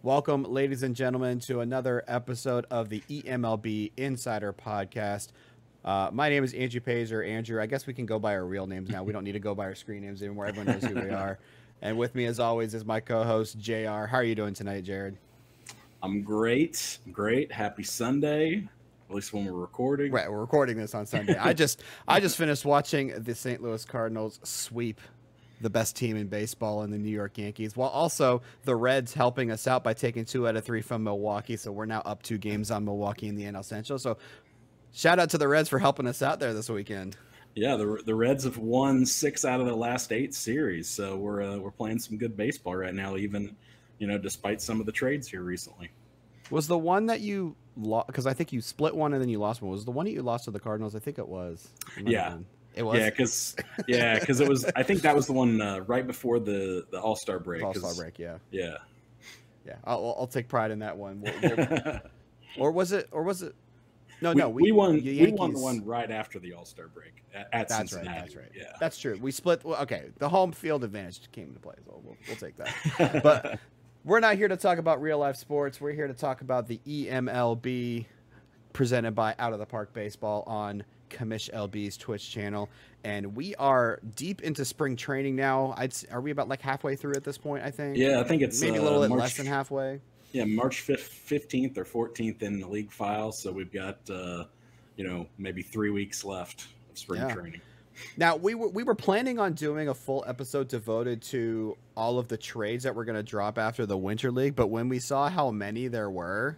Welcome, ladies and gentlemen, to another episode of the eMLB Insider Podcast. My name is AnjouPays, or Andrew. I guess we can go by our real names now. We don't need to go by our screen names anymore. Everyone knows who we are. And with me, as always, is my co-host, JR. How are you doing tonight, Jared? I'm great. Happy Sunday. At least when we're recording. Right, we're recording this on Sunday. I just finished watching the St. Louis Cardinals sweep the best team in baseball in the New York Yankees, while also the Reds helping us out by taking 2 out of 3 from Milwaukee. So we're now up 2 games on Milwaukee in the NL Central. So shout out to the Reds for helping us out there this weekend. Yeah, the Reds have won 6 out of the last 8 series. So we're playing some good baseball right now, even despite some of the trades here recently. Was the one that you lost, because I think you split one and then you lost one, was the one that you lost to the Cardinals? I think it was. Yeah. It was. Yeah, because it was. I think that was the one right before the All-Star break. All-Star break, yeah. Yeah. I'll take pride in that one. Or was it? No. We won the one right after the All-Star break at Cincinnati. That's right. Yeah, that's true. We split. Well, okay, the home field advantage came into play, so we'll take that. But we're not here to talk about real life sports. We're here to talk about the eMLB presented by Out of the Park Baseball on Commish LB's Twitch channel, and we are deep into spring training now. Are we about like halfway through at this point? I think. Yeah, I think it's maybe a little bit less than halfway. Yeah, March 15th or 14th in the league file, so we've got maybe 3 weeks left of spring training. Now we were planning on doing a full episode devoted to all of the trades that we're going to drop after the Winter League, but when we saw how many there were,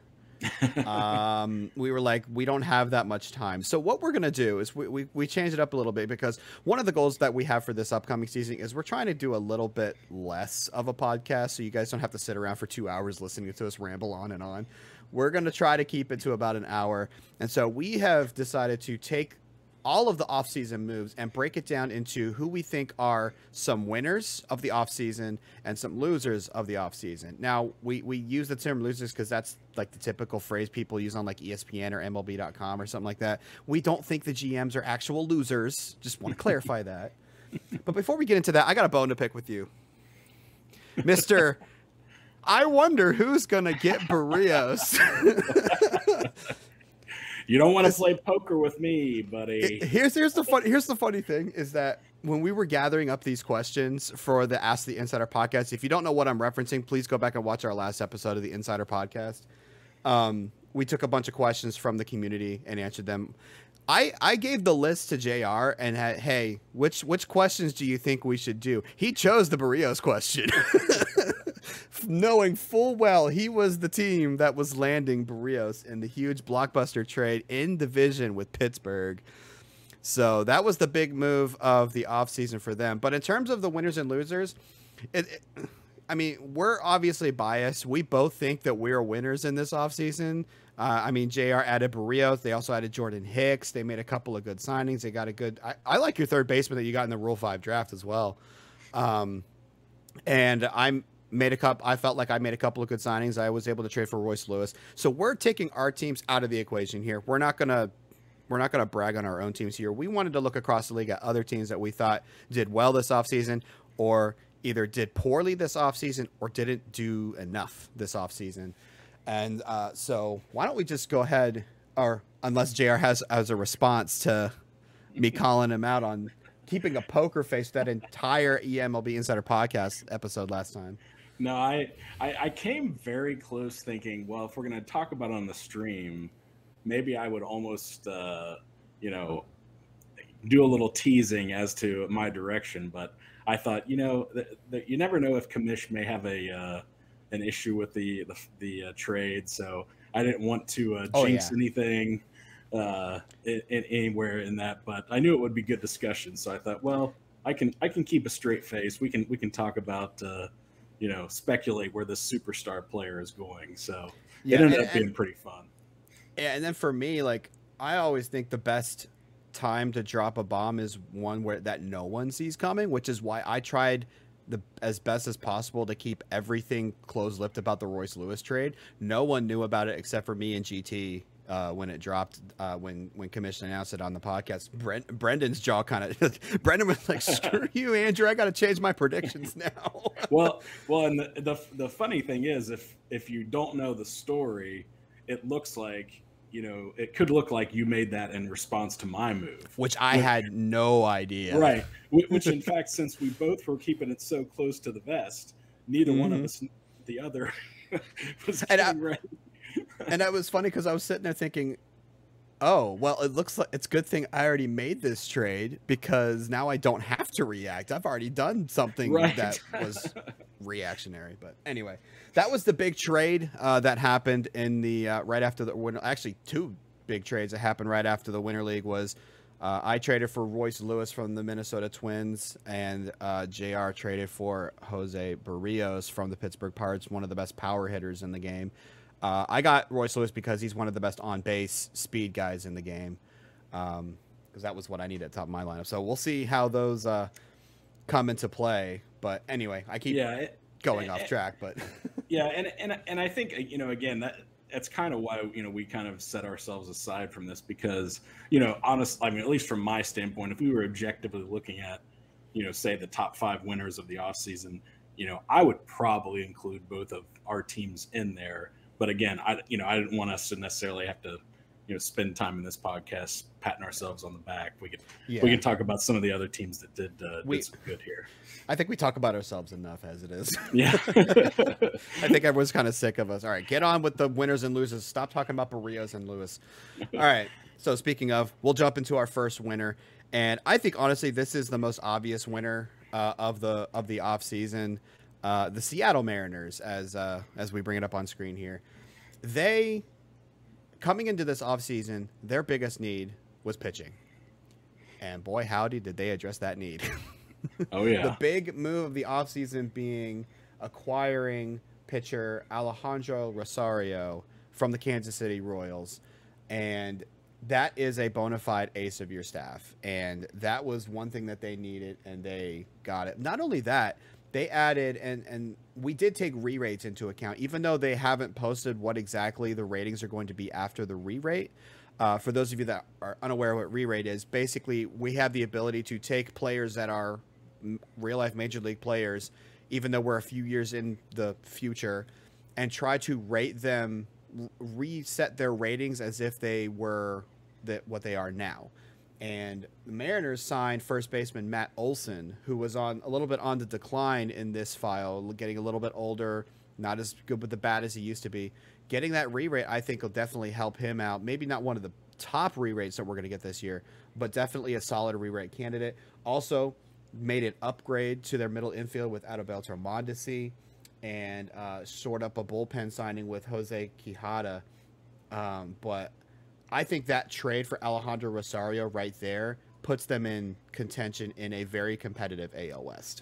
we were like, we don't have that much time. So what we're gonna do is we changed it up a little bit, because one of the goals that we have for this upcoming season is we're trying to do a little bit less of a podcast, so you guys don't have to sit around for 2 hours listening to us ramble on and on. We're gonna try to keep it to about an hour, and so we have decided to take all of the offseason moves and break it down into who we think are some winners of the offseason and some losers of the offseason. Now, we use the term losers because that's like the typical phrase people use on like ESPN or MLB.com or something like that. We don't think the GMs are actual losers. Just want to clarify that. But before we get into that, I got a bone to pick with you. Mr. I wonder who's going to get Barrios. You don't want to play poker with me, buddy. Here's the funny thing is that when we were gathering up these questions for the Ask the Insider podcast, if you don't know what I'm referencing, please go back and watch our last episode of the Insider podcast. We took a bunch of questions from the community and answered them. I gave the list to JR and had, hey, which questions do you think we should do? He chose the Barrios question. Knowing full well he was the team that was landing Barrios in the huge blockbuster trade in division with Pittsburgh. So that was the big move of the offseason for them. But in terms of the winners and losers, we're obviously biased. We both think that we're winners in this offseason. JR added Barrios. They also added Jordan Hicks. They made a couple of good signings. They got a good... I like your third baseman that you got in the Rule 5 draft as well. I felt like I made a couple of good signings. I was able to trade for Royce Lewis. So we're taking our teams out of the equation here. We're not gonna brag on our own teams here. We wanted to look across the league at other teams that we thought did well this offseason, or either did poorly this offseason or didn't do enough this offseason. And so why don't we just go ahead, or unless JR has a response to me calling him out on keeping a poker face that entire eMLB Insider podcast episode last time. No, I came very close thinking, well, if we're going to talk about it on the stream, maybe I would almost, do a little teasing as to my direction. But I thought, that you never know if Commish may have an issue with the trade. So I didn't want to jinx anything anywhere in that. But I knew it would be good discussion. So I thought, well, I can keep a straight face. We can talk about speculate where this superstar player is going. So it ended up being pretty fun. Yeah, and then for me, like, I always think the best time to drop a bomb is one where that no one sees coming, which is why I tried as best as possible to keep everything closed-lipped about the Royce Lewis trade. No one knew about it except for me and GT when it dropped, when Commissioner announced it on the podcast. Brendan's jaw kind of Brendan was like, "Screw you, Andrew! I got to change my predictions now." well, and the funny thing is, if you don't know the story, it looks like, it could look like you made that in response to my move, which I had no idea. Right. Which, in fact, since we both were keeping it so close to the vest, neither one of us knew the other was getting ready. And that was funny because I was sitting there thinking, oh, well, it looks like it's a good thing I already made this trade because now I don't have to react. I've already done something that was reactionary. But anyway, that was the big trade that happened in the right after the winter. Actually, two big trades that happened right after the Winter League was I traded for Royce Lewis from the Minnesota Twins, and JR traded for Jose Barrios from the Pittsburgh Pirates, one of the best power hitters in the game. I got Royce Lewis because he's one of the best on-base speed guys in the game, because that was what I needed at the top of my lineup. So we'll see how those come into play. But anyway, I keep going off track. But yeah, and I think, again, that's kind of why, we kind of set ourselves aside from this because, honestly, I mean, at least from my standpoint, if we were objectively looking at, say the top 5 winners of the offseason, I would probably include both of our teams in there. But again, I didn't want us to necessarily have to, spend time in this podcast patting ourselves on the back. We can talk about some of the other teams that did some good here. I think we talk about ourselves enough as it is. Yeah. I think everyone's kind of sick of us. All right, get on with the winners and losers. Stop talking about Barrios and Lewis. All right. So speaking of, we'll jump into our first winner, and I think honestly this is the most obvious winner of the offseason. The Seattle Mariners, as we bring it up on screen here, they, coming into this offseason, their biggest need was pitching. And boy, howdy, did they address that need. Oh, yeah. The big move of the offseason being acquiring pitcher Alejandro Rosario from the Kansas City Royals. And that is a bona fide ace of your staff. And that was one thing that they needed, and they got it. Not only that, they added, and we did take re-rates into account, even though they haven't posted what exactly the ratings are going to be after the re-rate. For those of you that are unaware of what re-rate is, basically we have the ability to take players that are real-life major league players, even though we're a few years in the future, and try to rate them, reset their ratings as if they were what they are now. And the Mariners signed first baseman Matt Olson, who was a little bit on the decline in this file, getting a little bit older, not as good with the bat as he used to be. Getting that re-rate, I think, will definitely help him out. Maybe not one of the top re-rates that we're going to get this year, but definitely a solid re-rate candidate. Also, made an upgrade to their middle infield with Adalberto Mondesi, and shored up a bullpen signing with Jose Quijada. But I think that trade for Alejandro Rosario right there puts them in contention in a very competitive AL West.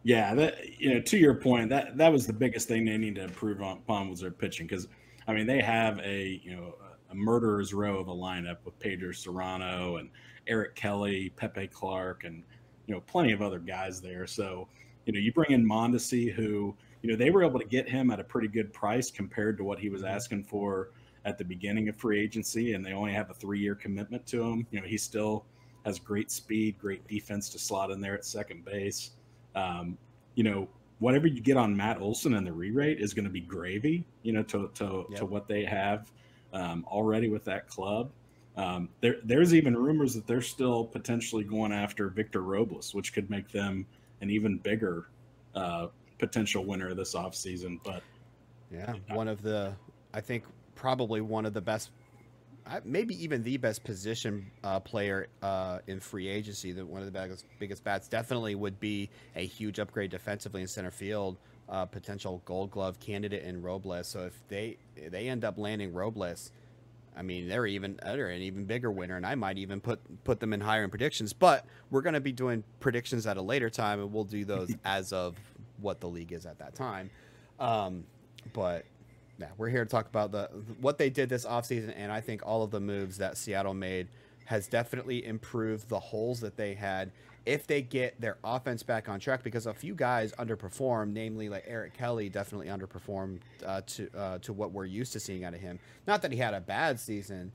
Yeah, that, to your point, that was the biggest thing they need to improve upon was their pitching, because I mean they have a murderer's row of a lineup with Pedro Serrano and Eric Kelly, Pepe Clark, and plenty of other guys there. So you bring in Mondesi, who they were able to get him at a pretty good price compared to what he was asking for at the beginning of free agency, and they only have a 3-year commitment to him. He still has great speed, great defense to slot in there at second base. Whatever you get on Matt Olson and the re-rate is going to be gravy, to what they have already with that club. There's even rumors that they're still potentially going after Victor Robles, which could make them an even bigger potential winner this offseason. But yeah, I think probably one of the best, maybe even the best position player in free agency. That one of the biggest bats definitely would be a huge upgrade defensively in center field. Potential Gold Glove candidate in Robles. So if they end up landing Robles, I mean they're an even bigger winner, and I might even put them in higher in predictions. But we're going to be doing predictions at a later time, and we'll do those as of what the league is at that time. But yeah, we're here to talk about what they did this offseason, and I think all of the moves that Seattle made has definitely improved the holes that they had if they get their offense back on track, because a few guys underperformed, namely like Eric Kelly definitely underperformed to what we're used to seeing out of him. Not that he had a bad season,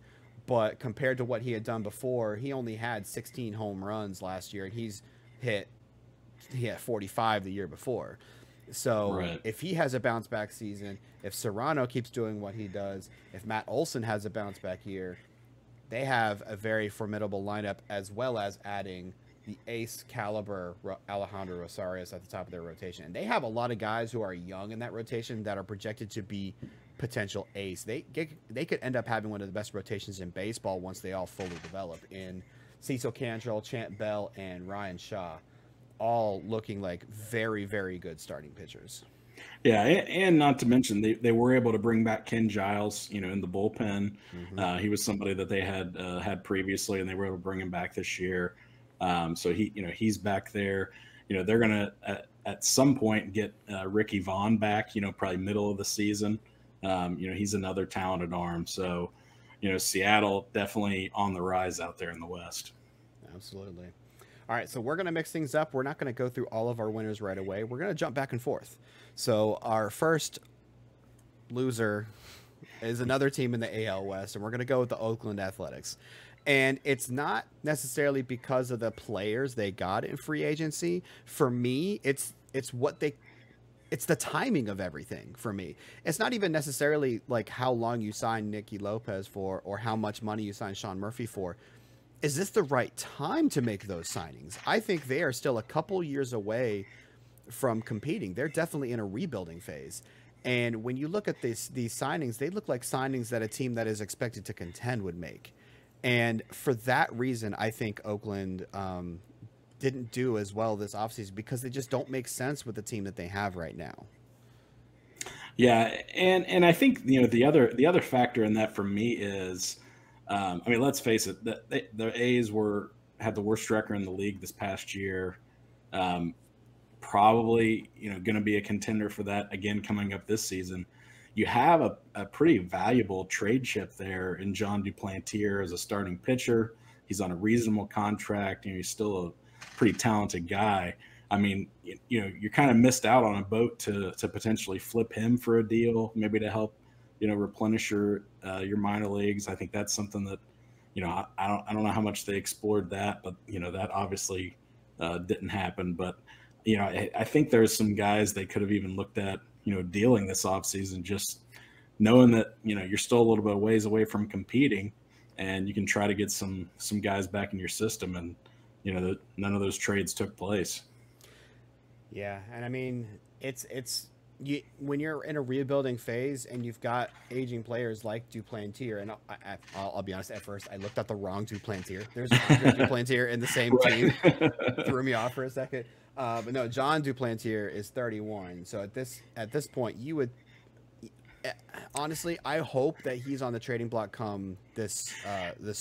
but compared to what he had done before, he only had 16 home runs last year, and he had 45 the year before. So Right. if he has a bounce back season, if Serrano keeps doing what he does, if Matt Olson has a bounce back year, they have a very formidable lineup, as well as adding the ace caliber Alejandro Rosarios at the top of their rotation. And they have a lot of guys who are young in that rotation that are projected to be potential ace. They could end up having one of the best rotations in baseball once they all fully develop, in Cecil Cantrell, Chant Bell, and Ryan Shaw, all looking like very, very good starting pitchers. Yeah, and not to mention they were able to bring back Ken Giles, in the bullpen. He was somebody that they had previously, and they were able to bring him back this year. So he's back there. They're gonna at some point get Ricky Vaughn back. Probably middle of the season. He's another talented arm. So Seattle definitely on the rise out there in the West. Absolutely. All right, so we're going to mix things up. We're not going to go through all of our winners right away. We're going to jump back and forth. So our first loser is another team in the AL West, and we're going to go with the Oakland Athletics. And it's not necessarily because of the players they got in free agency. For me, it's the timing of everything for me. It's not even necessarily like how long you sign Nicky Lopez for or how much money you sign Sean Murphy for. Is this the right time to make those signings? I think they are still a couple years away from competing. They're definitely in a rebuilding phase. And when you look at these signings, they look like signings that a team that is expected to contend would make. And for that reason, I think Oakland didn't do as well this offseason, because they just don't make sense with the team that they have right now. Yeah, and I think the other factor in that for me is, let's face it, the A's had the worst record in the league this past year. Probably going to be a contender for that again coming up this season. You have a pretty valuable trade chip there in John Duplantier as a starting pitcher. He's on a reasonable contract, and he's still a pretty talented guy. I mean, you're kind of missed out on a boat to potentially flip him for a deal, maybe to help, replenish your minor leagues. I think that's something that, I don't know how much they explored that, but that obviously didn't happen. But I think there's some guys they could have even looked at, dealing this offseason, just knowing that you're still a little bit of ways away from competing, and you can try to get some guys back in your system, and none of those trades took place. Yeah, and I mean, when you're in a rebuilding phase and you've got aging players like Duplantier, and I'll be honest, at first I looked at the wrong Duplantier. There's Andre Duplantier in the same team. Threw me off for a second. But no, John Duplantier is 31. So at this point, you would honestly, I hope that he's on the trading block come this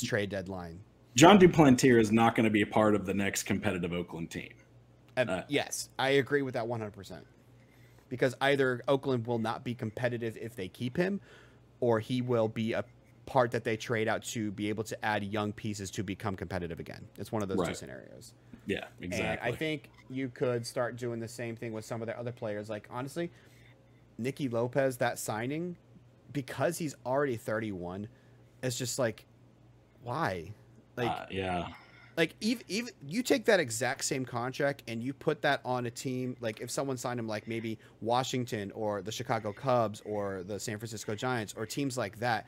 trade deadline. John Duplantier is not going to be a part of the next competitive Oakland team. Yes, I agree with that 100%. Because either Oakland will not be competitive if they keep him, or he will be a part that they trade out to be able to add young pieces to become competitive again. It's one of those two scenarios. Yeah, exactly. And I think you could start doing the same thing with some of the other players. Like, honestly, Nicky Lopez, that signing, because he's already 31, it's just like, why? Yeah. Like, even you take that exact same contract and you put that on a team, like if someone signed him, like maybe Washington or the Chicago Cubs or the San Francisco Giants or teams like that,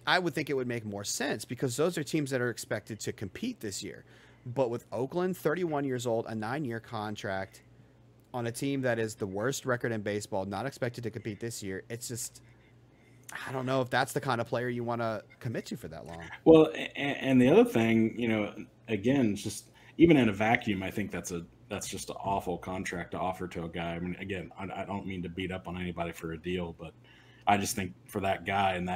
I would think it would make more sense, because those are teams that are expected to compete this year. But with Oakland, 31 years old, a 9-year contract on a team that is the worst record in baseball, not expected to compete this year, it's just, I don't know if that's the kind of player you want to commit to for that long. Well, and the other thing, again, just even in a vacuum, I think that's just an awful contract to offer to a guy. I mean, again, I don't mean to beat up on anybody for a deal, but I just think for that guy, and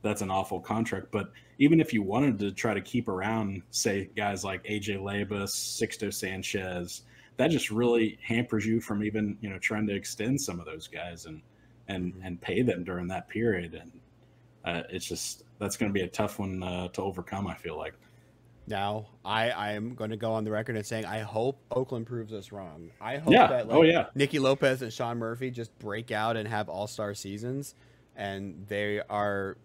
that's an awful contract. But even if you wanted to try to keep around, say, guys like AJ Labus, Sixto Sanchez, that just really hampers you from even, trying to extend some of those guys and pay them during that period. And it's just, that's going to be a tough one to overcome, I feel like. Now, I am going to go on the record and saying I hope Oakland proves us wrong. I hope Yeah. that Oh like yeah. Nicky Lopez and Sean Murphy just break out and have all-star seasons, and they are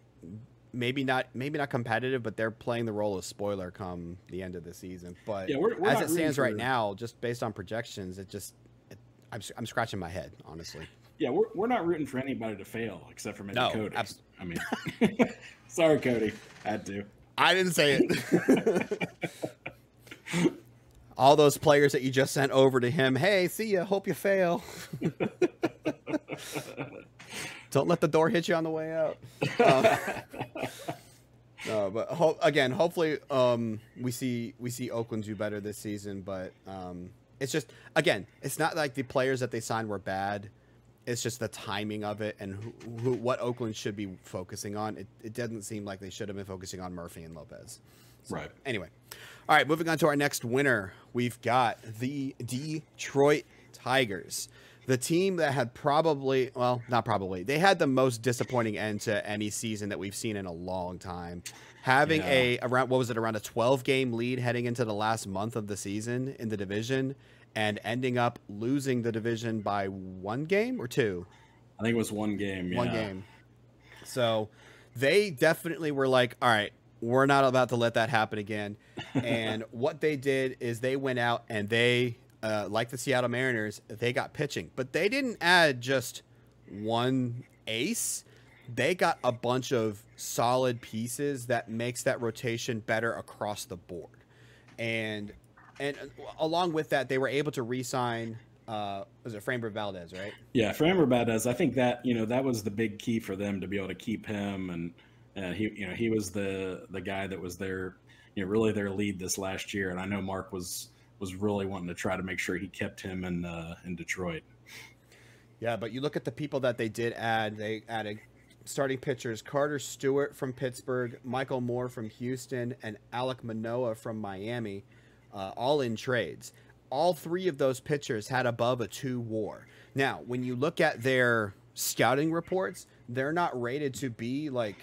maybe not competitive, but they're playing the role of spoiler come the end of the season. But Yeah. We're as not it rooting stands for. right now, just based on projections, I'm scratching my head, honestly. Yeah, we're not rooting for anybody to fail except for maybe No, Cody. abs- I mean, sorry, Cody. Had to. I didn't say it. All those players that you just sent over to him. Hey, see ya. Hope you fail. Don't let the door hit you on the way out. No, but hopefully, we see Oakland do better this season. But it's just, again, it's not like the players that they signed were bad. It's just the timing of it and what Oakland should be focusing on. It doesn't seem like they should have been focusing on Murphy and Lopez. So, right. Anyway, all right, moving on to our next winner. We've got the Detroit Tigers. The team that had they had the most disappointing end to any season that we've seen in a long time. Having around a 12-game lead heading into the last month of the season in the division and ending up losing the division by 1 game or 2. I think it was 1 game. Yeah. 1 game. So they definitely were like, all right, we're not about to let that happen again. And what they did is they went out and they, like the Seattle Mariners, they got pitching. But they didn't add just one ace. They got a bunch of solid pieces that makes that rotation better across the board. And along with that, they were able to re-sign, was it Framber Valdez, right? Yeah, Framber Valdez. I think that, that was the big key for them to be able to keep him. And he was the guy that was their, really their lead this last year. And I know Mark was really wanting to try to make sure he kept him in Detroit. Yeah, but you look at the people that they did add. They added starting pitchers Carter Stewart from Pittsburgh, Michael Moore from Houston, and Alek Manoah from Miami. All in trades. All 3 of those pitchers had above a 2 WAR. Now, when you look at their scouting reports, they're not rated to be like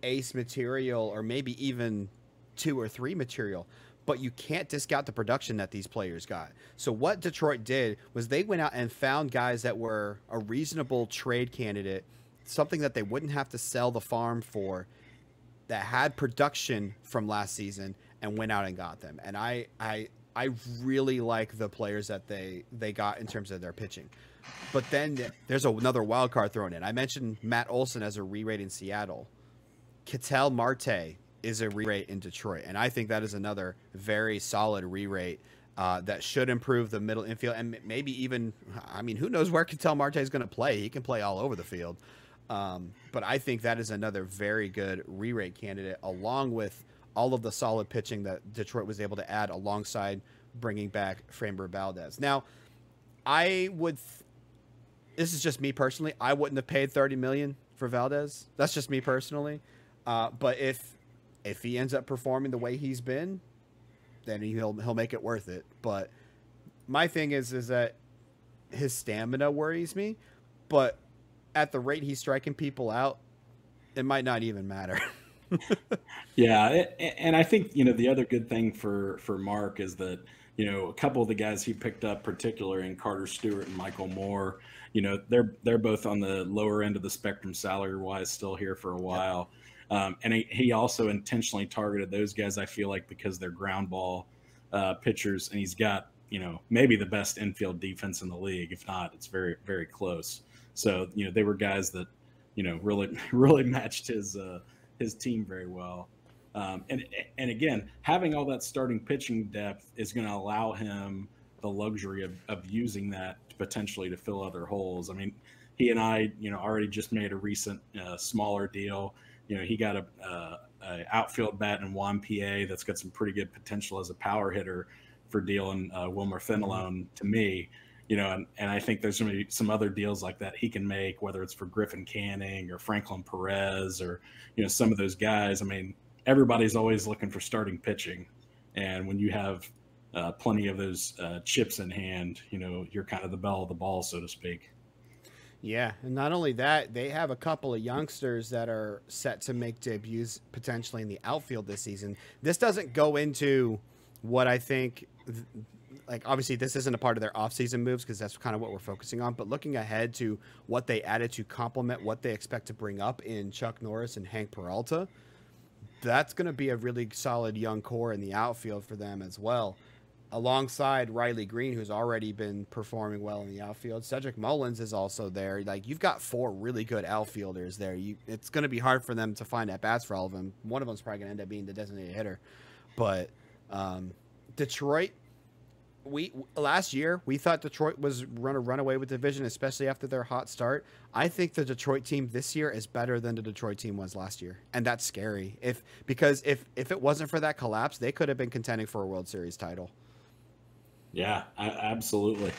ace material or maybe even 2 or 3 material, but you can't discount the production that these players got. So what Detroit did was they went out and found guys that were a reasonable trade candidate, something that they wouldn't have to sell the farm for, that had production from last season, and went out and got them. And I really like the players that they got in terms of their pitching. But then there's another wild card thrown in. I mentioned Matt Olson as a re-rate in Seattle. Ketel Marte is a re-rate in Detroit. And I think that is another very solid re-rate that should improve the middle infield. And maybe even, who knows where Ketel Marte is going to play. He can play all over the field. But I think that is another very good re-rate candidate, along with all of the solid pitching that Detroit was able to add alongside bringing back Framber Valdez. Now, this is just me personally, I wouldn't have paid $30 million for Valdez. That's just me personally. But if he ends up performing the way he's been, then he'll make it worth it. But my thing is that his stamina worries me, but at the rate he's striking people out, it might not even matter. Yeah, and I think the other good thing for Mark is that a couple of the guys he picked up, particularly in Carter Stewart and Michael Moore, they're both on the lower end of the spectrum salary wise, still here for a while. And he also intentionally targeted those guys, I feel like, because they're ground ball pitchers, and he's got maybe the best infield defense in the league. If not, it's very, very close. So they were guys that really matched his team very well. And again, having all that starting pitching depth is going to allow him the luxury of using that potentially to fill other holes. I mean, he and I, already just made a recent smaller deal. He got a outfield bat in Juan PA that's got some pretty good potential as a power hitter for dealing Wilmer Fenelon to me. And I think there's going to be some other deals like that he can make, whether it's for Griffin Canning or Franklin Perez or, some of those guys. I mean, everybody's always looking for starting pitching. And when you have plenty of those chips in hand, you're kind of the belle of the ball, so to speak. Yeah, and not only that, they have a couple of youngsters that are set to make debuts potentially in the outfield this season. This doesn't go into what I think, like, obviously, this isn't a part of their offseason moves because that's kind of what we're focusing on. But looking ahead to what they added to complement what they expect to bring up in Chuck Norris and Hank Peralta, that's going to be a really solid young core in the outfield for them as well, alongside Riley Green, who's already been performing well in the outfield. Cedric Mullins is also there. Like, you've got 4 really good outfielders there. It's going to be hard for them to find at bats for all of them. One of them's probably going to end up being the designated hitter. But Detroit, last year we thought Detroit was going to run away with the division, especially after their hot start. I think the Detroit team this year is better than the Detroit team was last year, and that's scary. Because if it wasn't for that collapse, they could have been contending for a World Series title. Yeah, absolutely.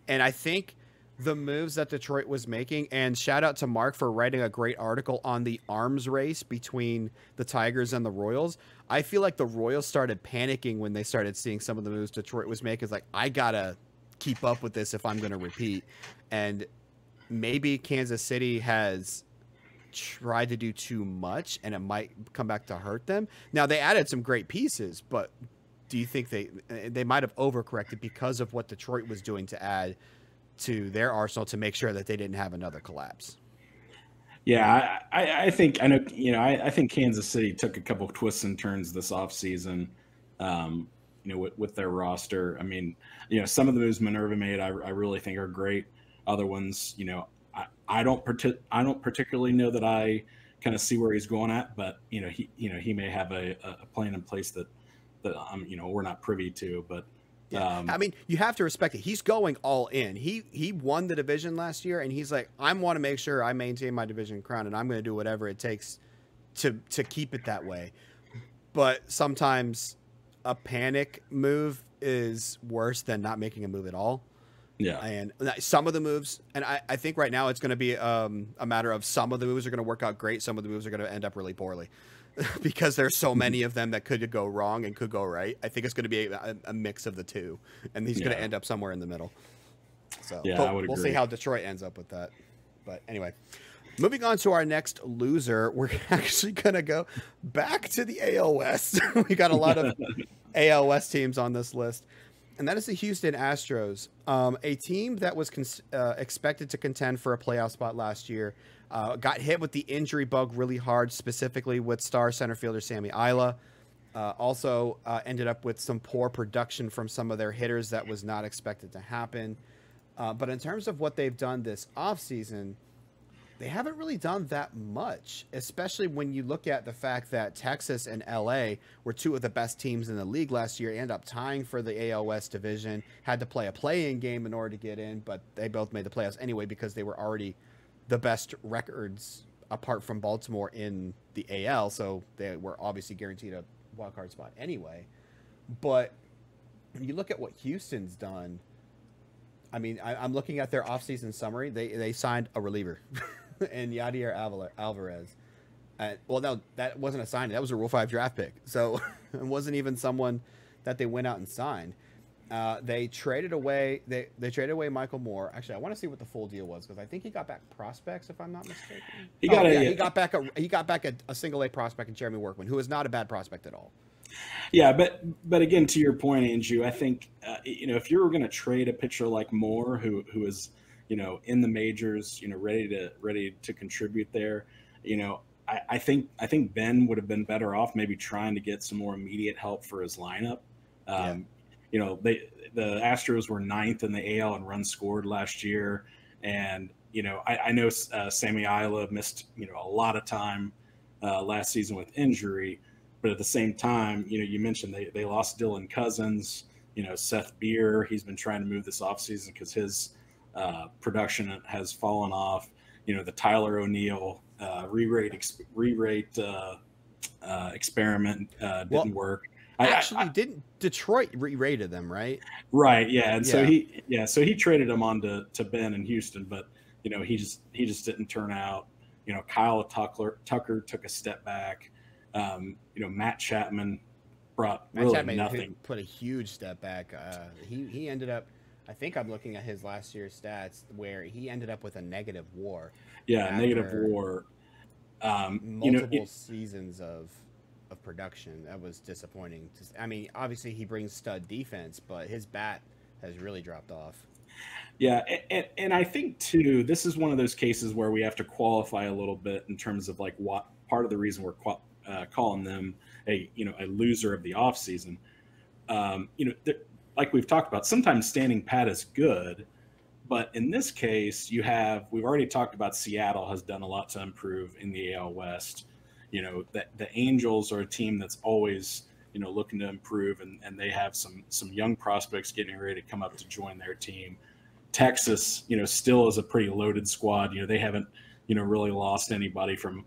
And I think the moves that Detroit was making, and shout out to Mark for writing a great article on the arms race between the Tigers and the Royals. I feel like the Royals started panicking when they started seeing some of the moves Detroit was making. It's like, I got to keep up with this if I'm going to repeat. And maybe Kansas City has tried to do too much, and it might come back to hurt them. Now, they added some great pieces, but do you think they might have overcorrected because of what Detroit was doing to add to their arsenal to make sure that they didn't have another collapse? Yeah, I think, I know, I think Kansas City took a couple of twists and turns this offseason, with their roster. I mean, some of the moves Minerva made, I really think are great. Other ones, I don't particularly know that I kind of see where he's going at, but he may have a plan in place that we're not privy to. But yeah. I mean, you have to respect it. He's going all in. He won the division last year, and he's like, I want to make sure I maintain my division crown, and I'm going to do whatever it takes to keep it that way. But sometimes a panic move is worse than not making a move at all. Yeah. And some of the moves, and I think right now it's going to be a matter of some of the moves are going to work out great. Some of the moves are going to end up really poorly because there's so many of them that could go wrong and could go right. I think it's going to be a mix of the two, and he's going to end up somewhere in the middle. So yeah, I would we'll agree. see how Detroit ends up with that. But anyway, moving on to our next loser, we're actually going to go back to the AL West. We got a lot of AL West teams on this list. And that is the Houston Astros, a team that was expected to contend for a playoff spot last year. Got hit with the injury bug really hard, specifically with star center fielder Sammy Isla. Also ended up with some poor production from some of their hitters that was not expected to happen. But in terms of what they've done this offseason, they haven't really done that much, especially when you look at the fact that Texas and LA were 2 of the best teams in the league last year, ended up tying for the AL West division, had to play a play-in game in order to get in, but they both made the playoffs anyway because they were already the best records apart from Baltimore in the AL, so they were obviously guaranteed a wild card spot anyway. But when you look at what Houston's done, I mean, I'm looking at their offseason summary. They signed a reliever. And Yadier Alvarez. Well, no, that wasn't a signing. That was a Rule 5 draft pick. So it wasn't even someone that they went out and signed. They traded away. They traded away Michael Moore. Actually, I want to see what the full deal was because I think he got back prospects, if I'm not mistaken. He got back a single A prospect in Jeremy Workman, who is not a bad prospect at all. Yeah, but again, to your point, Andrew, I think if you're going to trade a pitcher like Moore, who is in the majors, ready to contribute there, I think Ben would have been better off maybe trying to get some more immediate help for his lineup. The Astros were 9th in the AL in runs scored last year, and I know Sammy Isla missed a lot of time last season with injury, but at the same time, you mentioned they lost Dylan Cousins, Seth Beer. He's been trying to move this offseason because his production has fallen off. The Tyler O'Neill re-rate experiment didn't work. Didn't Detroit re-rated them, right? Right, yeah, and so he traded him on to Ben in Houston, but he just didn't turn out. Kyle Tucker took a step back. Matt Chapman brought really nothing. Put a huge step back. He ended up, I think I'm looking at his last year's stats where he ended up with a negative WAR. Yeah, negative After WAR. multiple seasons of production. That was disappointing. I mean, obviously he brings stud defense, but his bat has really dropped off. Yeah, and I think too, this is one of those cases where we have to qualify a little bit in terms of like what part of the reason we're calling them a loser of the offseason. Like we've talked about, sometimes standing pat is good, but in this case, we've already talked about Seattle has done a lot to improve in the AL West. That the Angels are a team that's always looking to improve, and they have some young prospects getting ready to come up to join their team. Texas, still is a pretty loaded squad. They haven't, really lost anybody from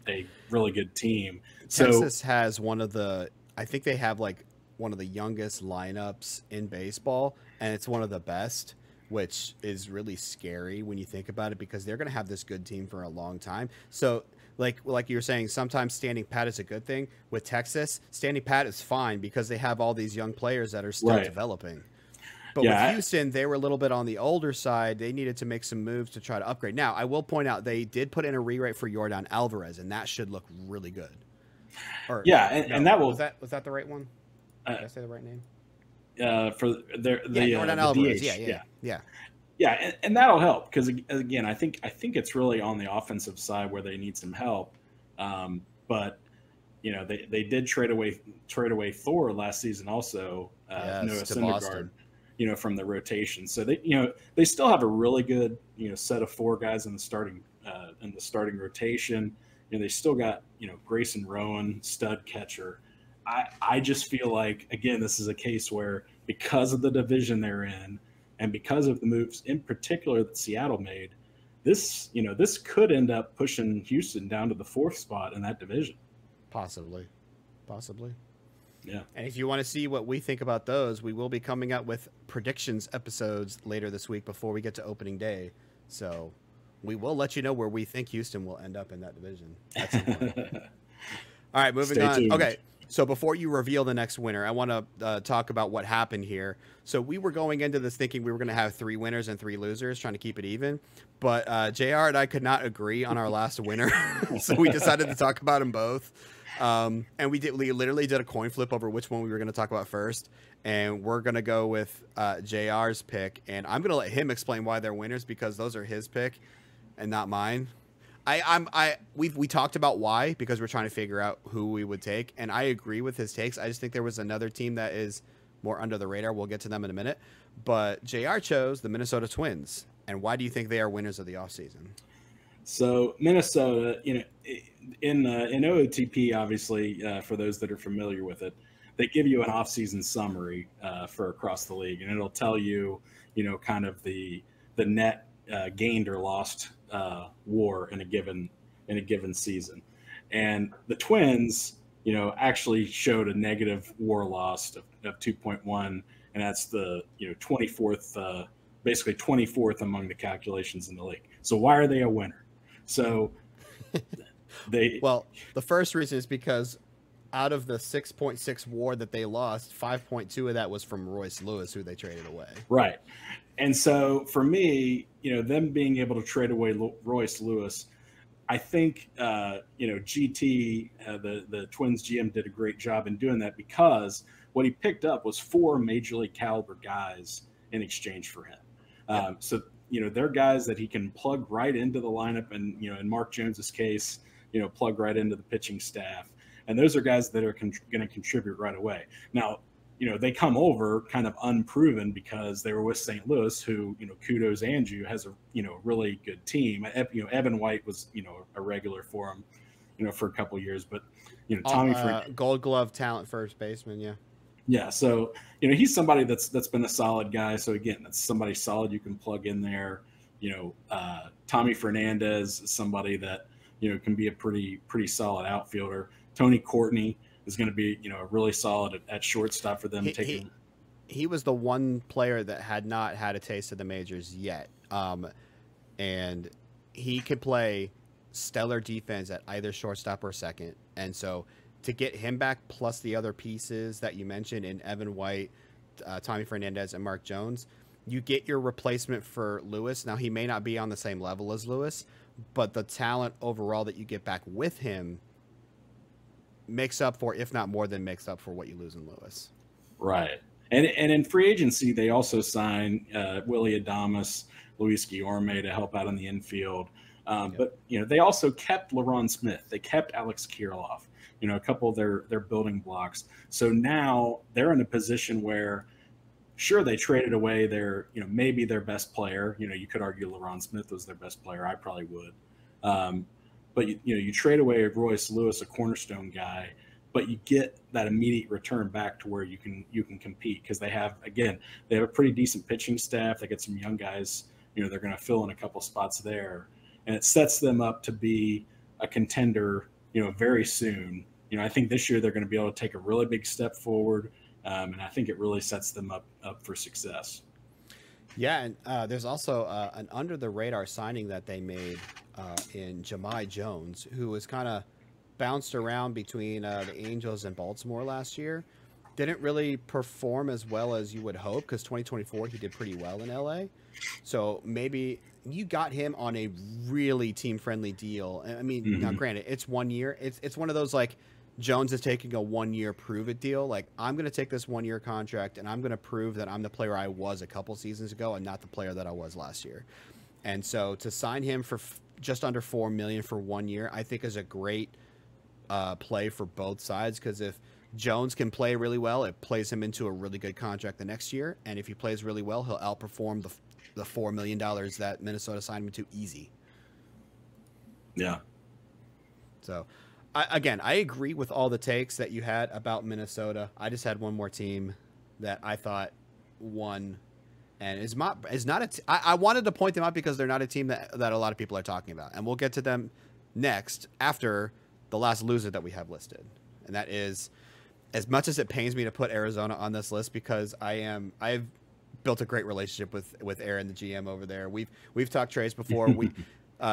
a really good team. Texas has I think they have like one of the youngest lineups in baseball, and it's one of the best, which is really scary when you think about it, because they're going to have this good team for a long time. So like you were saying, sometimes standing pat is a good thing. With Texas, standing pat is fine because they have all these young players that are still developing. But with Houston, they were a little bit on the older side. They needed to make some moves to try to upgrade. Now, I will point out they did put in a rewrite for Yordan Alvarez, and that should look really good. And that will was that the right one? Did I say the right name? For Yordan Alvarez. Yeah, and that'll help because again, I think it's really on the offensive side where they need some help. But they did trade away Thor last season also. Noah Syndergaard. From the rotation. So they still have a really good, set of 4 guys in the starting rotation. They still got, Grayson Rowan, stud catcher. I just feel like, again, this is a case where because of the division they're in and because of the moves in particular that Seattle made, this could end up pushing Houston down to the 4th spot in that division. Possibly. Yeah. And if you want to see what we think about those, we will be coming out with predictions episodes later this week before we get to opening day. So we will let you know where we think Houston will end up in that division. All right, moving on. Tuned. Okay, so before you reveal the next winner, I want to talk about what happened here. So we were going into this thinking we were going to have 3 winners and 3 losers, trying to keep it even. But JR and I could not agree on our last winner, so we decided to talk about them both. And we literally did a coin flip over which one we were going to talk about first, and we're going to go with JR's pick, and I'm going to let him explain why they're winners because those are his pick and not mine. We talked about why because we're trying to figure out who we would take, and I agree with his takes. I just think there was another team that is more under the radar. We'll get to them in a minute, but JR chose the Minnesota Twins, and why do you think they are winners of the offseason? So Minnesota, in OOTP, obviously, for those that are familiar with it, they give you an offseason summary for across the league, and it'll tell you, kind of the net gained or lost WAR in a given season. And the Twins, actually showed a negative WAR lost of 2.1, and that's the 24th, basically 24th among the calculations in the league. So why are they a winner? So the first reason is because out of the 6.6 WAR that they lost, 5.2 of that was from Royce Lewis, who they traded away. Right. And so for me, them being able to trade away Royce Lewis, I think, GT, the Twins GM, did a great job in doing that because what he picked up was 4 major league caliber guys in exchange for him. So they're guys that he can plug right into the lineup and, in Mark Jones's case, plug right into the pitching staff. And those are guys that are going to contribute right away. Now, they come over kind of unproven because they were with St. Louis, who, kudos Anjou has a, really good team. Evan White was, a regular for him, for a couple of years, but, Tommy Gold Glove talent first baseman. Yeah. Yeah. So, he's somebody that's been a solid guy. So again, that's somebody solid you can plug in there. Tommy Fernandez is somebody that, can be a pretty solid outfielder. Tony Courtney is going to be, a really solid at shortstop for them. He was the one player that had not had a taste of the majors yet. And he could play stellar defense at either shortstop or second. And so to get him back, plus the other pieces that you mentioned in Evan White, Tommy Fernandez, and Mark Jones, you get your replacement for Lewis. Now, he may not be on the same level as Lewis, but the talent overall that you get back with him makes up for, if not more than makes up for, what you lose in Lewis. Right. And in free agency, they also signed Willy Adames, Luis Guillorme to help out in the infield. But, they also kept LaRon Smith. They kept Alex Kirilloff, a couple of their building blocks. So now they're in a position where, sure, they traded away their, maybe their best player. You could argue LaRon Smith was their best player. I probably would. But, you trade away Royce Lewis, a cornerstone guy, but you get that immediate return back to where you can compete, because they have a pretty decent pitching staff. They get some young guys, they're going to fill in a couple spots there, and it sets them up to be a contender, very soon. I think this year they're going to be able to take a really big step forward, and I think it really sets them up for success. Yeah, and there's also an under the radar signing that they made in Jahmai Jones, who was kind of bounced around between the Angels and Baltimore last year. Didn't really perform as well as you would hope, because 2024 he did pretty well in LA. So maybe you got him on a really team-friendly deal. I mean, now granted, it's 1 year. It's one of those, like, Jones is taking a 1 year prove-it deal. Like, I'm going to take this 1 year contract, and I'm going to prove that I'm the player I was a couple seasons ago and not the player that I was last year. And so to sign him for just under $4 million for 1 year, I think is a great play for both sides, because if Jones can play really well, it plays him into a really good contract the next year, and if he plays really well, he'll outperform the $4 million that Minnesota signed him to easy. Yeah. So, I agree with all the takes that you had about Minnesota. I just had one more team that I thought won, and is not I wanted to point them out because they're not a team that a lot of people are talking about, and we'll get to them next after the last loser that we have listed. And that is, as much as it pains me to put Arizona on this list, because I've built a great relationship with Aaron, the GM over there. We've talked trades before.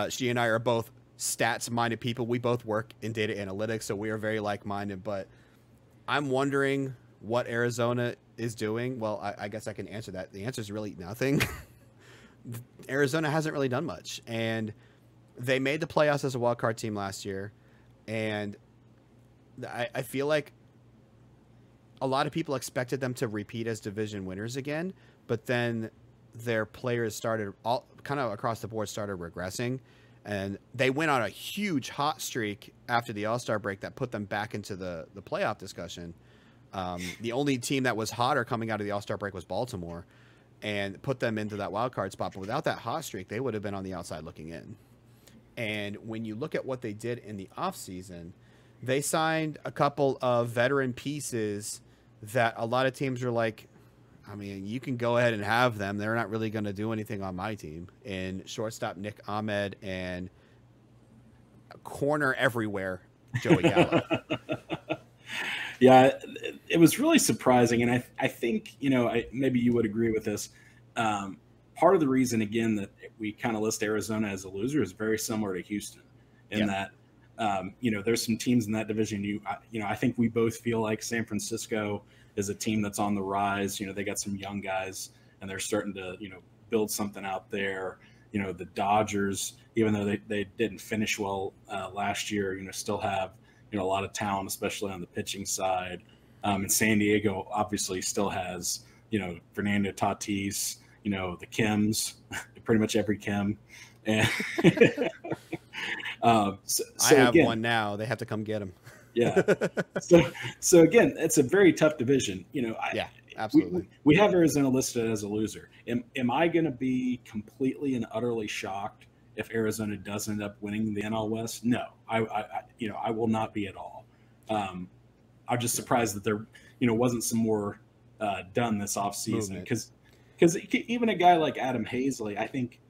She and I are both stats minded people. We both work in data analytics, so we are very like-minded, but I'm wondering what Arizona is doing. Well, I guess I can answer that. The answer is really nothing. Arizona hasn't really done much, and they made the playoffs as a wild card team last year. And I feel like a lot of people expected them to repeat as division winners again, but then their players started all kind of across the board started regressing, and they went on a huge hot streak after the All-Star break that put them back into the playoff discussion. The only team that was hotter coming out of the All-Star break was Baltimore, and put them into that wild card spot. But without that hot streak, they would have been on the outside looking in. And when you look at what they did in the offseason, they signed a couple of veteran pieces that a lot of teams are like, I mean, you can go ahead and have them. They're not really going to do anything on my team. In shortstop Nick Ahmed and corner everywhere Joey Gallo. Yeah, it was really surprising. And I think, maybe you would agree with this. Part of the reason, again, that we kind of list Arizona as a loser is very similar to Houston in that, there's some teams in that division. I think we both feel like San Francisco is a team that's on the rise. They got some young guys, and they're starting to, build something out there. The Dodgers, even though they didn't finish well last year, still have, a lot of talent, especially on the pitching side. And San Diego obviously still has, Fernando Tatis, the Kims, pretty much every Kim. And I have one now. They have to come get him. Yeah. So again, it's a very tough division. Yeah, absolutely. We have Arizona listed as a loser. Am I going to be completely and utterly shocked if Arizona does end up winning the NL West? No, I will not be at all. I'm just surprised that there, wasn't some more done this offseason, because even a guy like Adam Hazley, I think,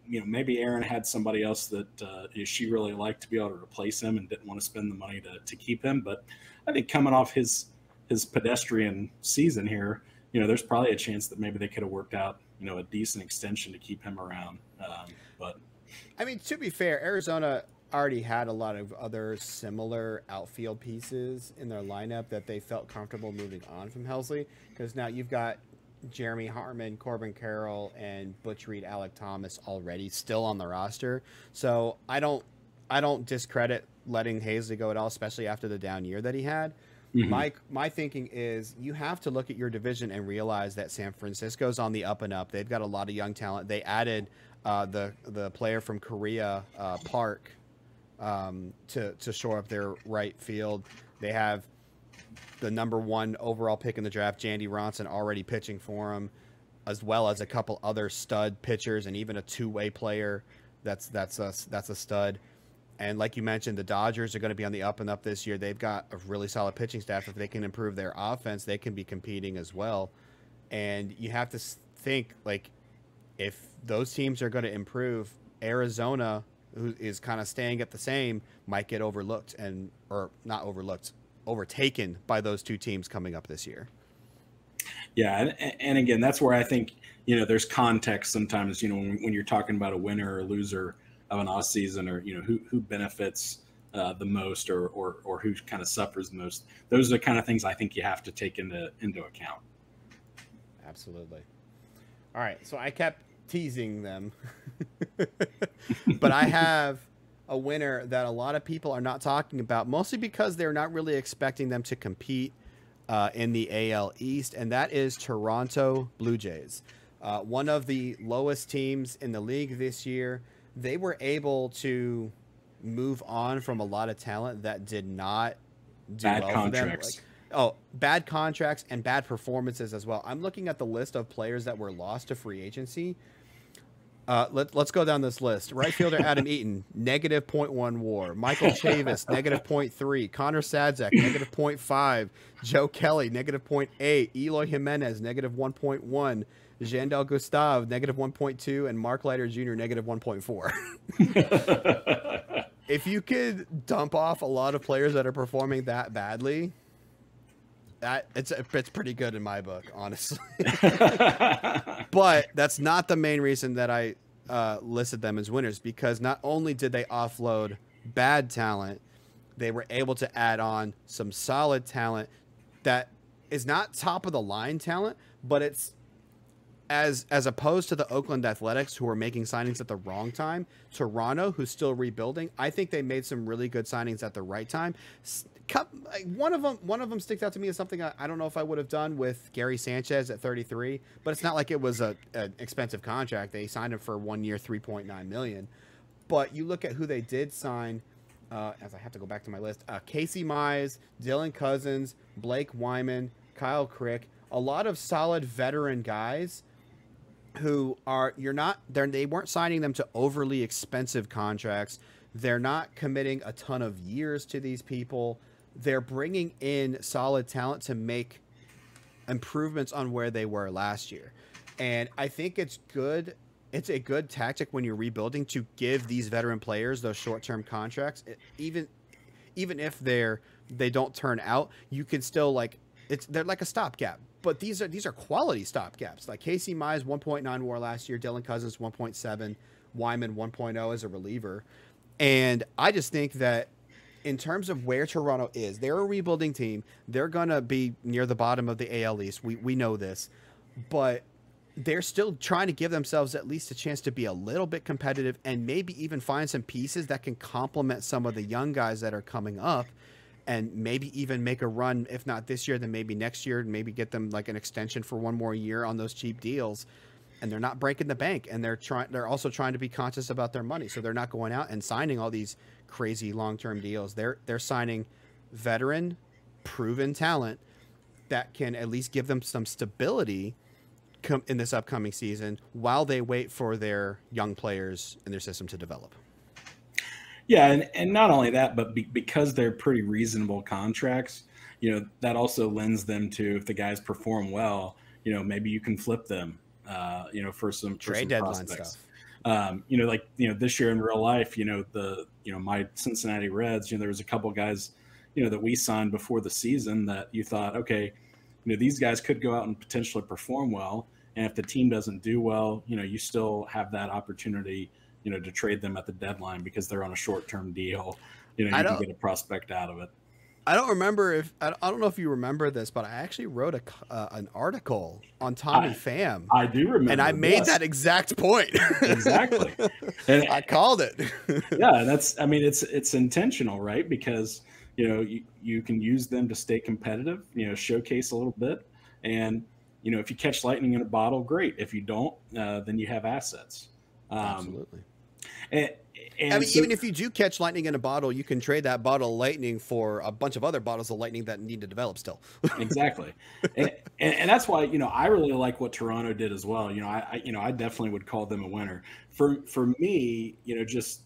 maybe Aaron had somebody else that she really liked to be able to replace him and didn't want to spend the money to keep him. But I think coming off his pedestrian season here, there's probably a chance that maybe they could have worked out, a decent extension to keep him around. But I mean, to be fair, Arizona already had a lot of other similar outfield pieces in their lineup that they felt comfortable moving on from Helsley, because now you've got Jeremy Harmon, Corbin Carroll, and Butch Reed, Alec Thomas already still on the roster. So I don't discredit letting Hazley go at all, especially after the down year that he had. Mm-hmm. My thinking is you have to look at your division and realize that San Francisco's on the up and up. They've got a lot of young talent. They added the player from Korea, Park, to shore up their right field. They have the number 1 overall pick in the draft, Jandy Ronson, already pitching for him, as well as a couple other stud pitchers and even a two-way player that's a stud. And like you mentioned, the Dodgers are going to be on the up and up this year. They've got a really solid pitching staff. If they can improve their offense, they can be competing as well. And you have to think, like, if those teams are going to improve, Arizona, who is kind of staying at the same, might get overlooked or not overlooked, overtaken by those two teams coming up this year. Yeah, and again, that's where I think, there's context sometimes, when you're talking about a winner or loser of an off season, or who benefits the most, or who kind of suffers the most. Those are the kind of things I think you have to take into account. Absolutely. All right, so I kept teasing them, but I have a winner that a lot of people are not talking about, mostly because they're not really expecting them to compete in the AL East, and that is Toronto Blue Jays. One of the lowest teams in the league this year. They were able to move on from a lot of talent that did not do bad well contracts. For them. Bad contracts and bad performances as well. I'm looking at the list of players that were lost to free agency. Let's go down this list. Right fielder Adam Eaton, -0.1 WAR. Michael Chavis, -0.3. Connor Sadzak, -0.5. Joe Kelly, -0.8. Eloy Jimenez, -1.1. Jandel Gustav, -1.2, and Mark Leiter Jr., -1.4. If you could dump off a lot of players that are performing that badly, it's pretty good in my book, honestly. But that's not the main reason that I listed them as winners, because not only did they offload bad talent, they were able to add on some solid talent that is not top of the line talent, but it's as opposed to the Oakland Athletics, who are making signings at the wrong time. Toronto, who's still rebuilding, I think they made some really good signings at the right time. One of them sticks out to me as something I don't know if I would have done with Gary Sanchez at 33, but it's not like it was an expensive contract. They signed him for 1 year, $3.9 million. But you look at who they did sign, as I have to go back to my list, Casey Mize, Dylan Cousins, Blake Wyman, Kyle Crick, a lot of solid veteran guys who are, they weren't signing them to overly expensive contracts. They're not committing a ton of years to these people. They're bringing in solid talent to make improvements on where they were last year. And I think it's good. It's a good tactic when you're rebuilding to give these veteran players those short-term contracts. Even if they don't turn out, you can still they're like a stopgap. But these are quality stopgaps. Like Casey Mize, 1.9 WAR last year. Dylan Cousins, 1.7. Wyman, 1.0 as a reliever. And I just think that in terms of where Toronto is, they're a rebuilding team. They're going to be near the bottom of the AL East. We know this. But they're still trying to give themselves at least a chance to be a little bit competitive and maybe even find some pieces that can complement some of the young guys that are coming up, and maybe even make a run, if not this year, then maybe next year, and maybe get them like an extension for 1 more year on those cheap deals. And they're not breaking the bank, and they're also trying to be conscious about their money. So they're not going out and signing all these crazy long-term deals. They're signing veteran, proven talent that can at least give them some stability in this upcoming season while they wait for their young players in their system to develop. Yeah, and not only that, but because they're pretty reasonable contracts, that also lends them to, if the guys perform well, maybe you can flip them, for some trade deadline stuff. This year in real life, my Cincinnati Reds, there was a couple guys, that we signed before the season that you thought, okay, these guys could go out and potentially perform well. And if the team doesn't do well, you still have that opportunity, to trade them at the deadline because they're on a short-term deal. You can get a prospect out of it. I don't remember if I don't know if you remember this, but I actually wrote an article on Tommy Pham. I do remember, and I made that exact point. Exactly, and I called it. Yeah, that's. I mean, it's intentional, right? Because you can use them to stay competitive. Showcase a little bit, and if you catch lightning in a bottle, great. If you don't, then you have assets. Absolutely. And I mean, even if you do catch lightning in a bottle, you can trade that bottle of lightning for a bunch of other bottles of lightning that need to develop still. Exactly. And that's why, I really like what Toronto did as well. I definitely would call them a winner. For me, just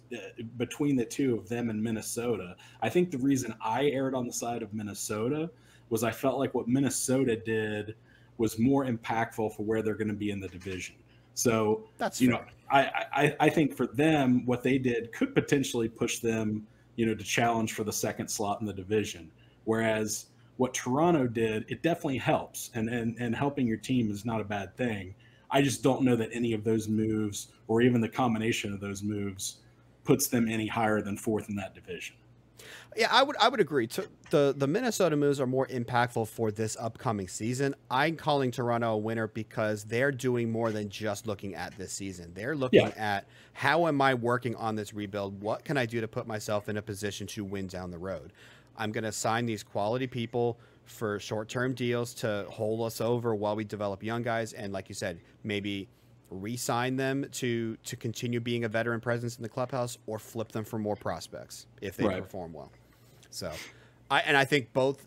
between the two of them and Minnesota, I think the reason I erred on the side of Minnesota was I felt like what Minnesota did was more impactful for where they're going to be in the division. So that's fair. I think for them, what they did could potentially push them, to challenge for the second slot in the division. Whereas what Toronto did, it definitely helps, and helping your team is not a bad thing. I just don't know that any of those moves, or even the combination of those moves, puts them any higher than fourth in that division. Yeah, I would agree. The Minnesota moves are more impactful for this upcoming season. I'm calling Toronto a winner because they're doing more than just looking at this season. They're looking at how am I working on this rebuild? What can I do to put myself in a position to win down the road? I'm going to sign these quality people for short-term deals to hold us over while we develop young guys. And like you said, maybe re-sign them to continue being a veteran presence in the clubhouse, or flip them for more prospects if they perform well. So I think both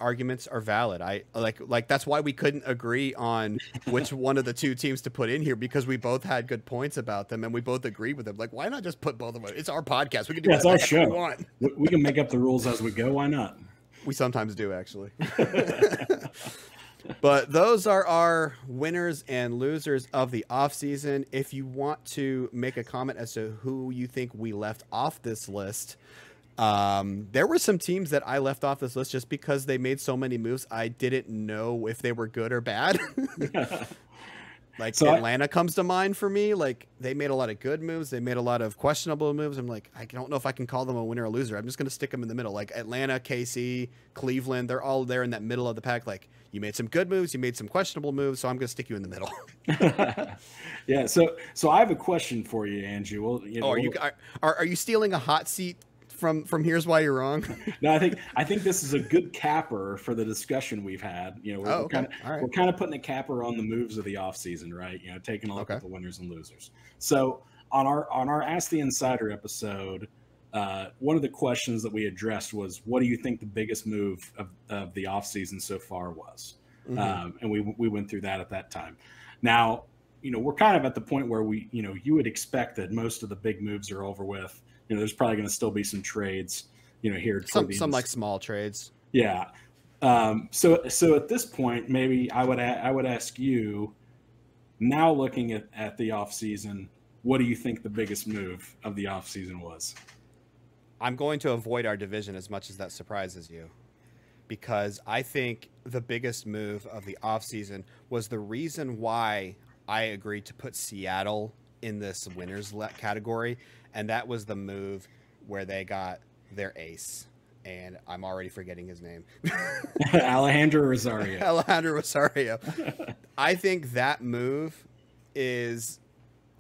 arguments are valid. I like that's why we couldn't agree on which one of the two teams to put in here, because we both had good points about them and we both agreed with them. Like, why not just put both of them? It's our podcast. We can do it's our show. We want. We can make up the rules as we go. Why not? We sometimes do, actually. But those are our winners and losers of the offseason. If you want to make a comment as to who you think we left off this list, there were some teams that I left off this list just because they made so many moves. I didn't know if they were good or bad. Like, so Atlanta comes to mind for me. Like, they made a lot of good moves. They made a lot of questionable moves. I'm like, I don't know if I can call them a winner or loser. I'm just going to stick them in the middle. Like Atlanta, KC, Cleveland, they're all there in that middle of the pack. Like, you made some good moves. You made some questionable moves. So I'm going to stick you in the middle. Yeah. So I have a question for you, Angie. Well, are you stealing a hot seat from Here's Why You're Wrong? No, I think this is a good capper for the discussion we've had. We're kind of putting a capper on the moves of the offseason, right? Taking a look at the winners and losers. So on our Ask the Insider episode, one of the questions that we addressed was, what do you think the biggest move of the offseason so far was? Mm-hmm. And we went through that at that time. Now, we're kind of at the point where you would expect that most of the big moves are over with. There's probably going to still be some trades, here. Some like small trades. Yeah. So at this point, maybe I would ask you, now looking at the offseason, what do you think the biggest move of the offseason was? I'm going to avoid our division as much as that surprises you, because I think the biggest move of the offseason was the reason why I agreed to put Seattle in this winners category, and that was the move where they got their ace, and I'm already forgetting his name. Alejandro Rosario. I think that move is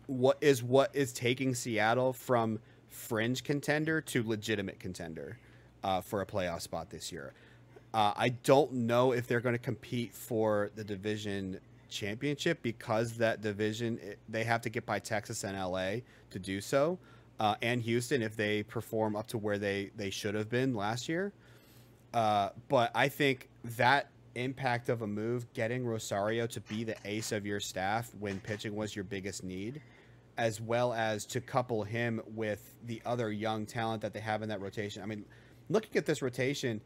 what is taking Seattle from fringe contender to legitimate contender for a playoff spot this year. I don't know if they're going to compete for the division championship, because that division, they have to get by Texas and LA to do so, and Houston if they perform up to where they should have been last year. But I think that impact of a move, getting Rosario to be the ace of your staff when pitching was your biggest need, as well as to couple him with the other young talent that they have in that rotation. I mean, looking at this rotation,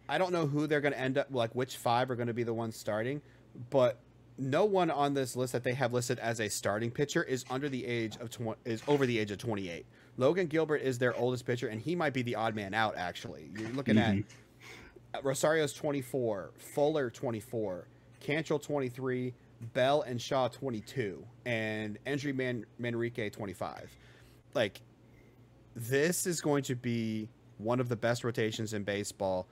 I don't know who they're going to end up, like which five are going to be the ones starting, but no one on this list that they have listed as a starting pitcher is over the age of 28. Logan Gilbert is their oldest pitcher, and he might be the odd man out, actually. You're looking at Rosario's 24, Fuller 24, Cantrell 23, Bell and Shaw 22, and Andrew Manrique 25. Like, this is going to be one of the best rotations in baseball,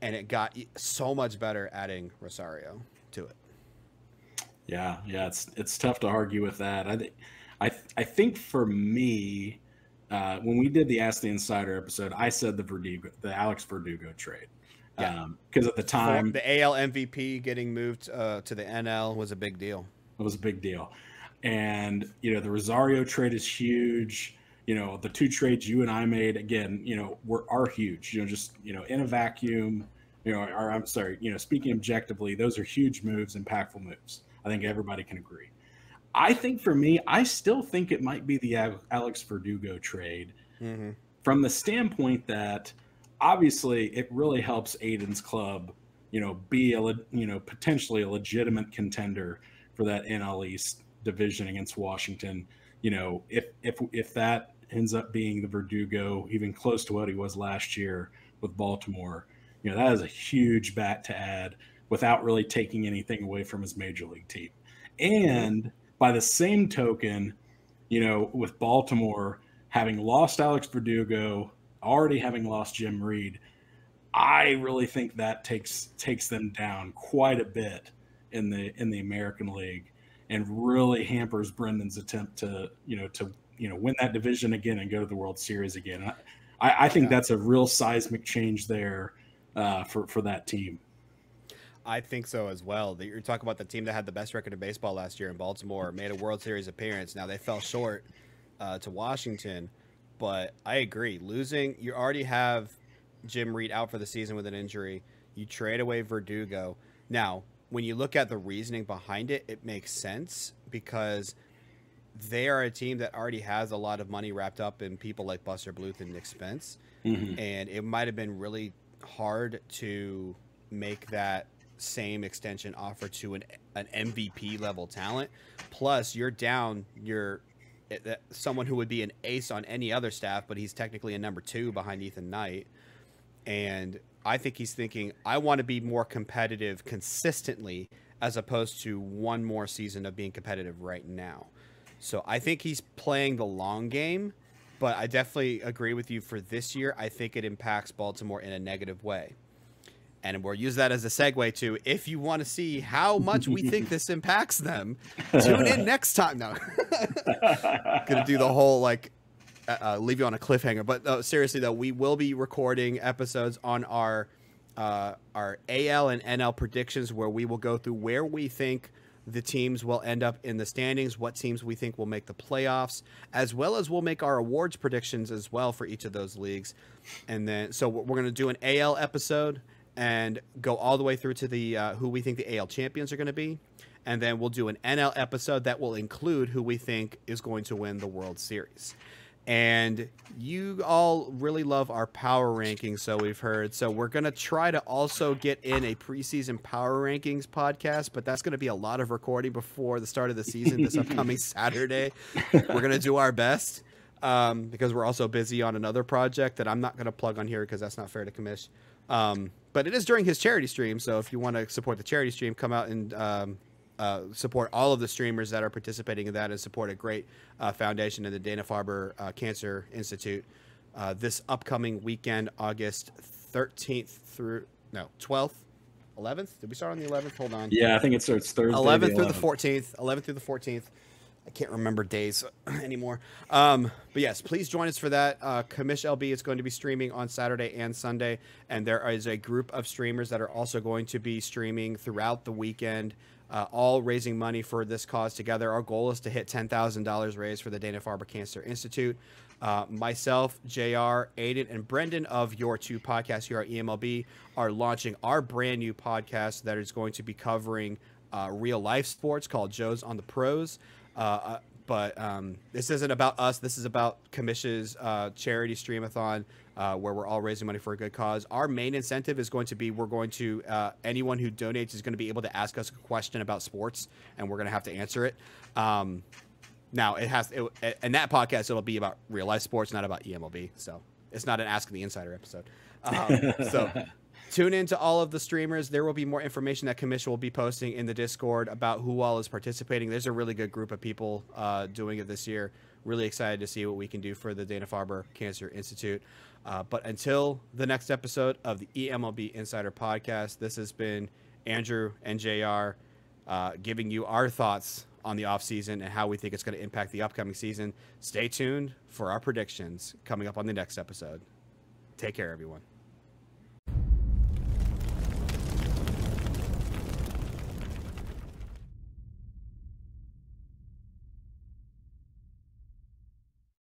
and it got so much better adding Rosario to it. Yeah, it's tough to argue with that. I think for me, when we did the Ask the Insider episode, I said the Alex Verdugo trade. Because at the time, the AL MVP getting moved to the NL was a big deal. It was a big deal. And, the Rosario trade is huge. The two trades you and I made, again, are huge, just, in a vacuum, I'm sorry, speaking objectively, those are huge moves, impactful moves. I think everybody can agree. I think for me, I still think it might be the Alex Verdugo trade from the standpoint that obviously it really helps Aiden's club, be potentially a legitimate contender for that NL East division against Washington. If that ends up being the Verdugo, even close to what he was last year with Baltimore, that is a huge bat to add without really taking anything away from his major league team. And by the same token, with Baltimore having lost Alex Verdugo, already having lost Jim Reed, I really think that takes them down quite a bit in the American League, and really hampers Brendan's attempt to win that division again and go to the World Series again. I think that's a real seismic change there for that team. I think so as well. You're talking about the team that had the best record in baseball last year in Baltimore, made a World Series appearance. Now they fell short to Washington, but I agree. Losing, you already have Jim Reed out for the season with an injury. You trade away Verdugo. Now, when you look at the reasoning behind it, it makes sense because they are a team that already has a lot of money wrapped up in people like Buster Bluth and Nick Spence. And it might have been really hard to make that same extension offer to an MVP level talent. Plus, you're down someone who would be an ace on any other staff, but he's technically a number 2 behind Ethan Knight. And I think he's thinking, I want to be more competitive consistently as opposed to one more season of being competitive right now. So I think he's playing the long game, but I definitely agree with you for this year. I think it impacts Baltimore in a negative way. And we'll use that as a segue to, if you want to see how much we think this impacts them, tune in next time. No, gonna do the whole leave you on a cliffhanger. But seriously though, we will be recording episodes on our AL and NL predictions, where we will go through where we think the teams will end up in the standings, what teams we think will make the playoffs, as well as we'll make our awards predictions as well for each of those leagues. And then, so we're going to do an AL episode and go all the way through to the who we think the AL champions are going to be. And then we'll do an NL episode that will include who we think is going to win the World Series. And you all really love our power rankings, so we've heard. So we're going to try to also get in a preseason power rankings podcast, but that's going to be a lot of recording before the start of the season this upcoming Saturday. We're going to do our best because we're also busy on another project that I'm not going to plug on here because that's not fair to Commish. But it is during his charity stream, so if you want to support the charity stream, come out and support all of the streamers that are participating in that, and support a great foundation in the Dana-Farber Cancer Institute this upcoming weekend, August 13th through 12th, 11th. Did we start on the 11th? Hold on. Yeah, I think it starts Thursday. 11th through the 14th. 11th through the 14th. I can't remember days anymore. But yes, please join us for that. Commish LB is going to be streaming on Saturday and Sunday, and there is a group of streamers that are also going to be streaming throughout the weekend, all raising money for this cause together. Our goal is to hit $10,000 raised for the Dana-Farber Cancer Institute. Myself, JR, Aiden, and Brendan of your two podcasts here at eMLB are launching our brand new podcast that is going to be covering real life sports called Joe's on the Pros. But this isn't about us. This is about Commish's charity streamathon, where we're all raising money for a good cause. Our main incentive is going to be, anyone who donates is going to be able to ask us a question about sports, and we're going to have to answer it. Now, in that podcast, it'll be about real life sports, not about eMLB. So it's not an Ask the Insider episode. So tune in to all of the streamers. There will be more information that Commish will be posting in the Discord about who all is participating. There's a really good group of people doing it this year. Really excited to see what we can do for the Dana-Farber Cancer Institute. But until the next episode of the eMLB Insider Podcast, this has been Andrew and JR giving you our thoughts on the offseason and how we think it's going to impact the upcoming season. Stay tuned for our predictions coming up on the next episode. Take care, everyone.